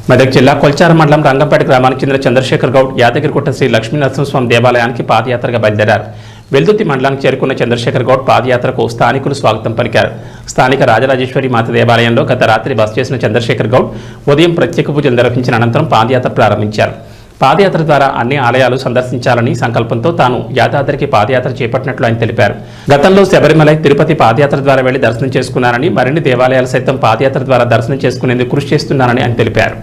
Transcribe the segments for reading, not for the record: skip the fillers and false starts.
మెదక్ జిల్లా కొల్చార మండలం రంగంపేట గ్రామానికి చెందిన చంద్రశేఖర్ గౌడ్ యాదగిరిగుట్ట శ్రీ లక్ష్మీనరసింహస్వామి దేవాలయానికి పాదయాత్రగా బయలుదేరారు. వెల్దుర్తి మండలానికి చేరుకున్న చంద్రశేఖర్ గౌడ్ పాదయాత్రకు స్థానికులు స్వాగతం పలికారు. స్థానిక రాజరాజేశ్వరి మాత దేవాలయంలో గత రాత్రి బస చేసిన చంద్రశేఖర్ గౌడ్ ఉదయం ప్రత్యేక పూజలు నిర్వహించిన అనంతరం పాదయాత్ర ప్రారంభించారు. పాదయాత్ర ద్వారా అన్ని ఆలయాలు సందర్శించాలని సంకల్పంతో తాను యాదాద్రికి పాదయాత్ర చేపట్టినట్లు ఆయన తెలిపారు. గతంలో శబరిమల, తిరుపతి పాదయాత్ర ద్వారా వెళ్లి దర్శనం చేసుకున్నారని, మరిన్ని దేవాలయాలు సైతం పాదయాత్ర ద్వారా దర్శనం చేసుకునేందుకు కృషి చేస్తున్నారని ఆయన తెలిపారు.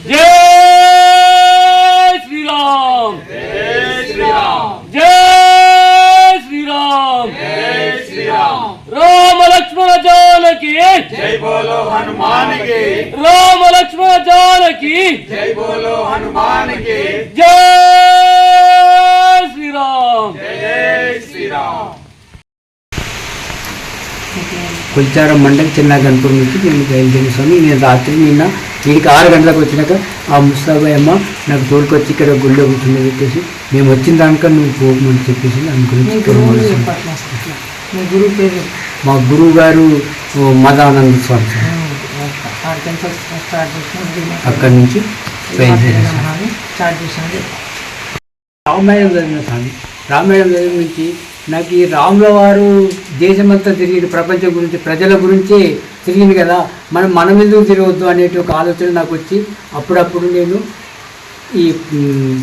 जय श्री राम, जय श्री राम, जय श्री राम, जय श्री राम। राम लक्ष्मण जानकी जय बोलो हनुमान की, राम लक्ष्मण जानकी जय बोलो हनुमान की, जय श्री राम, जय श्री राम। కొల్చారం మండలం చిన్న గణపూర్ నుంచి నేను బయలుదేరిన స్వామి. నేను రాత్రి నిన్న వీడికి 6 గంటలకు వచ్చినాక ఆ ముస్తాబాయ్ అమ్మ నాకు తోడుకొచ్చి ఇక్కడ గుళ్ళో కూర్చుని చెప్పేసి మేము వచ్చిన దానిక నువ్వు పోమని చెప్పేసి అనుకుని మా గురువు గారు మదానంద స్వామి అక్కడి నుంచి రామాయణం చదివిన స్వామి. రామాయణం చదివిన నుంచి నాకు ఈ రాముల వారు దేశమంతా తిరిగి ప్రపంచం గురించి, ప్రజల గురించే తిరిగింది కదా, మనం ఎందుకు తిరగవద్దు అనేటి ఒక ఆలోచన నాకు వచ్చి అప్పుడప్పుడు నేను ఈ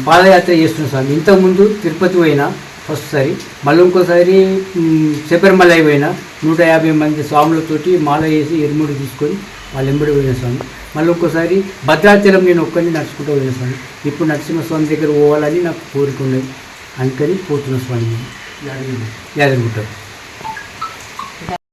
పాదయాత్ర చేస్తున్నాను స్వామి. ఇంతకుముందు తిరుపతి పోయినా ఫస్ట్ సారి, మళ్ళీ ఇంకోసారి శబరిమల పోయినా 150 మంది స్వాములతోటి మాల వేసి ఎరుముడు తీసుకొని వాళ్ళు ఎంబడి పోయిన స్వామి. మళ్ళీ ఇంకోసారి భద్రాచలం నేను ఒక్కరిని నడుచుకుంటూ పోయిన స్వామి. ఇప్పుడు నరసింహస్వామి దగ్గర పోవాలని నాకు కోరిక ఉన్నది, అందుకని పోతున్న స్వామి యాదగిరిగుట్ట.